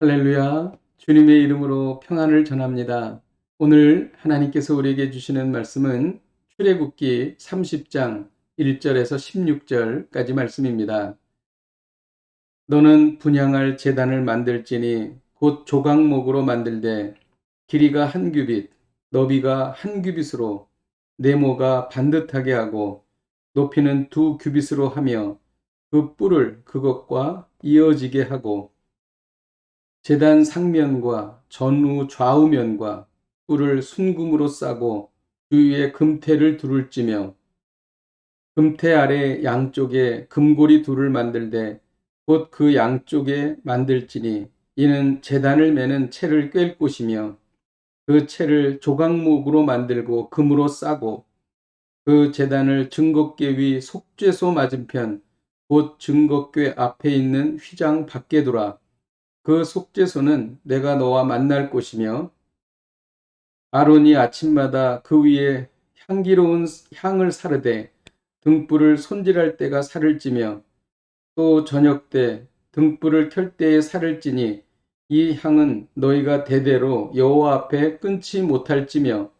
할렐루야. 주님의 이름으로 평안을 전합니다. 오늘 하나님께서 우리에게 주시는 말씀은 출애굽기 30장 1절에서 16절까지 말씀입니다. 너는 분향할 제단을 만들지니 곧 조각목으로 만들되 길이가 한 규빗, 너비가 한 규빗으로 네모가 반듯하게 하고 높이는 두 규빗으로 하며 그 뿔을 그것과 이어지게 하고 제단 상면과 전후 좌우면과 뿔을 순금으로 싸고 주위에 금태를 두를지며 금태 아래 양쪽에 금고리 둘을 만들되 곧 그 양쪽에 만들지니 이는 제단을 매는 채를 꿰을 곳이며 그 채를 조각목으로 만들고 금으로 싸고 그 제단을 증거궤 위 속죄소 맞은편 곧 증거궤 앞에 있는 휘장 밖에 두라. 그 속죄소는 내가 너와 만날 곳이며 아론이 아침마다 그 위에 향기로운 향을 사르되 등불을 손질할 때가 살을 찌며 또 저녁 때 등불을 켤 때에 살을 찌니 이 향은 너희가 대대로 여호와 앞에 끊지 못할지며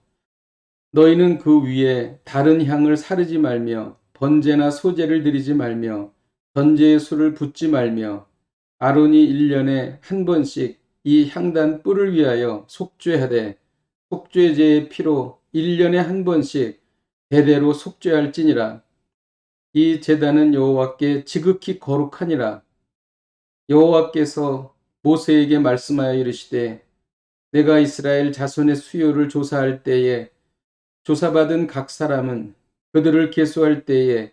너희는 그 위에 다른 향을 사르지 말며 번제나 소제를 드리지 말며 번제의 술을 붓지 말며 아론이 1년에 한 번씩 이 향단 뿔을 위하여 속죄하되 속죄제의 피로 1년에 한 번씩 대대로 속죄할지니라. 이 제단은 여호와께 지극히 거룩하니라. 여호와께서 모세에게 말씀하여 이르시되 내가 이스라엘 자손의 수요를 조사할 때에 조사받은 각 사람은 그들을 계수할 때에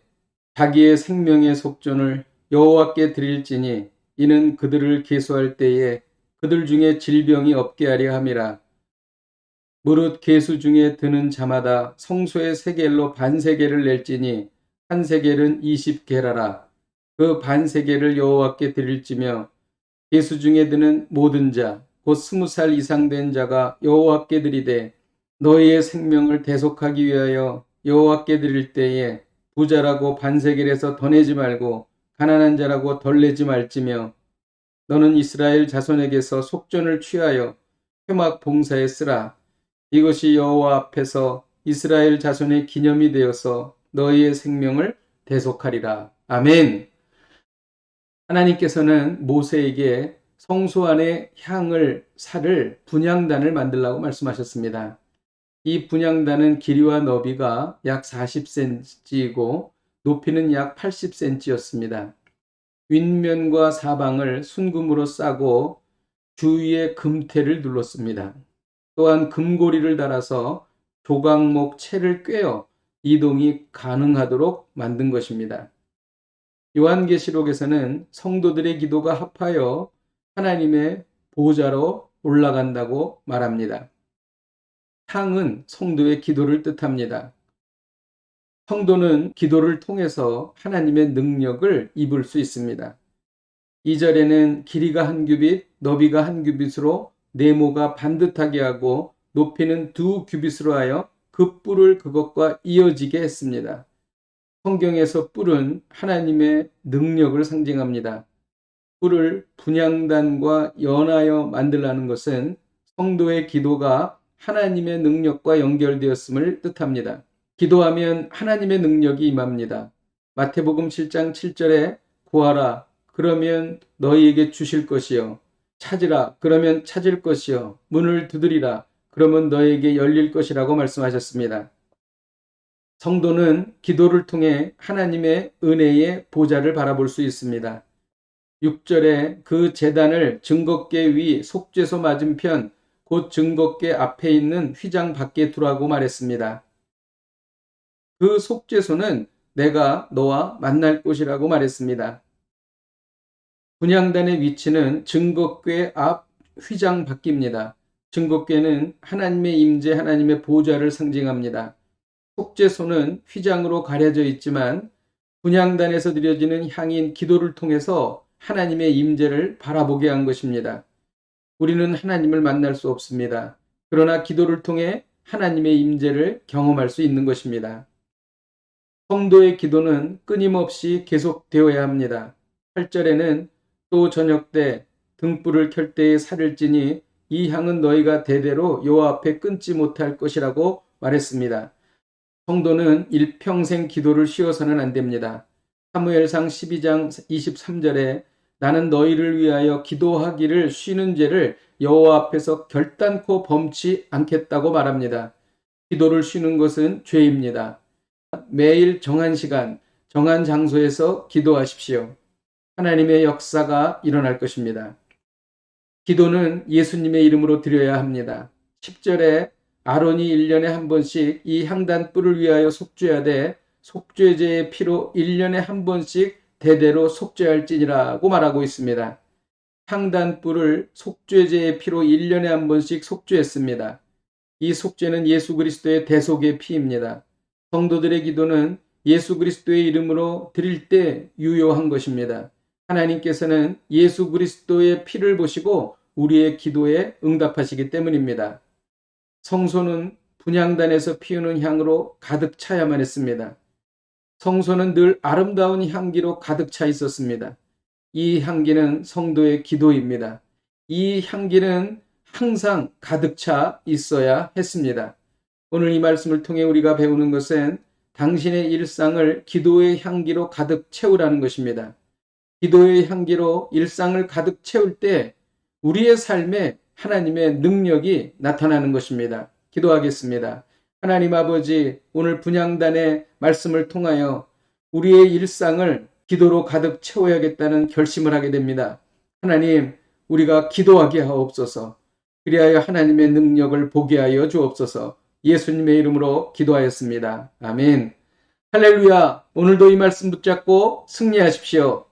자기의 생명의 속전을 여호와께 드릴지니 이는 그들을 계수할 때에 그들 중에 질병이 없게 하려 함이라. 무릇 계수 중에 드는 자마다 성소의 세겔로 반세겔을 낼지니 한 세겔은 20게라라. 그 반세겔을 여호와께 드릴지며 계수 중에 드는 모든 자 곧 20살 이상 된 자가 여호와께 드리되 너희의 생명을 대속하기 위하여 여호와께 드릴 때에 부자라고 반세겔에서 더 내지 말고 가난한 자라고 덜 내지 말지며 너는 이스라엘 자손에게서 속전을 취하여 회막 봉사에 쓰라. 이것이 여호와 앞에서 이스라엘 자손의 기념이 되어서 너희의 생명을 대속하리라. 아멘. 하나님께서는 모세에게 성소 안에 향을 살을 분향단을 만들라고 말씀하셨습니다. 이 분향단은 길이와 너비가 약 40cm이고 높이는 약 80cm였습니다. 윗면과 사방을 순금으로 싸고 주위에 금태를 둘렀습니다. 또한 금고리를 달아서 조각목 채를 꿰어 이동이 가능하도록 만든 것입니다. 요한계시록에서는 성도들의 기도가 합하여 하나님의 보좌로 올라간다고 말합니다. 향은 성도의 기도를 뜻합니다. 성도는 기도를 통해서 하나님의 능력을 입을 수 있습니다. 2절에는 길이가 한 규빗, 너비가 한 규빗으로 네모가 반듯하게 하고 높이는 두 규빗으로 하여 그 뿔을 그것과 이어지게 했습니다. 성경에서 뿔은 하나님의 능력을 상징합니다. 뿔을 분향단과 연하여 만들라는 것은 성도의 기도가 하나님의 능력과 연결되었음을 뜻합니다. 기도하면 하나님의 능력이 임합니다. 마태복음 7장 7절에 구하라 그러면 너희에게 주실 것이요 찾으라 그러면 찾을 것이요 문을 두드리라 그러면 너희에게 열릴 것이라고 말씀하셨습니다. 성도는 기도를 통해 하나님의 은혜의 보좌를 바라볼 수 있습니다. 6절에 그 제단을 증거궤 위 속죄소 맞은편 곧 증거궤 앞에 있는 휘장 밖에 두라고 말했습니다. 그 속죄소는 내가 너와 만날 곳이라고 말했습니다. 분향단의 위치는 증거궤 앞 휘장 밖입니다. 증거궤는 하나님의 임재, 하나님의 보좌를 상징합니다. 속죄소는 휘장으로 가려져 있지만 분향단에서 드려지는 향인 기도를 통해서 하나님의 임재를 바라보게 한 것입니다. 우리는 하나님을 만날 수 없습니다. 그러나 기도를 통해 하나님의 임재를 경험할 수 있는 것입니다. 성도의 기도는 끊임없이 계속되어야 합니다. 8절에는 또 저녁 때 등불을 켤 때에 살을지니 이 향은 너희가 대대로 여호와 앞에 끊지 못할 것이라고 말했습니다. 성도는 일평생 기도를 쉬어서는 안 됩니다. 사무엘상 12장 23절에 나는 너희를 위하여 기도하기를 쉬는 죄를 여호와 앞에서 결단코 범치 않겠다고 말합니다. 기도를 쉬는 것은 죄입니다. 매일 정한 시간, 정한 장소에서 기도하십시오. 하나님의 역사가 일어날 것입니다. 기도는 예수님의 이름으로 드려야 합니다. 10절에 아론이 1년에 한 번씩 이 향단불을 위하여 속죄하되 속죄제의 피로 1년에 한 번씩 대대로 속죄할지니라고 말하고 있습니다. 향단불을 속죄제의 피로 1년에 한 번씩 속죄했습니다. 이 속죄는 예수 그리스도의 대속의 피입니다. 성도들의 기도는 예수 그리스도의 이름으로 드릴 때 유효한 것입니다. 하나님께서는 예수 그리스도의 피를 보시고 우리의 기도에 응답하시기 때문입니다. 성소는 분향단에서 피우는 향으로 가득 차야만 했습니다. 성소는 늘 아름다운 향기로 가득 차 있었습니다. 이 향기는 성도의 기도입니다. 이 향기는 항상 가득 차 있어야 했습니다. 오늘 이 말씀을 통해 우리가 배우는 것은 당신의 일상을 기도의 향기로 가득 채우라는 것입니다. 기도의 향기로 일상을 가득 채울 때 우리의 삶에 하나님의 능력이 나타나는 것입니다. 기도하겠습니다. 하나님 아버지, 오늘 분향단의 말씀을 통하여 우리의 일상을 기도로 가득 채워야겠다는 결심을 하게 됩니다. 하나님, 우리가 기도하게 하옵소서. 그리하여 하나님의 능력을 보게 하여 주옵소서. 예수님의 이름으로 기도하였습니다. 아멘. 할렐루야. 오늘도 이 말씀 붙잡고 승리하십시오.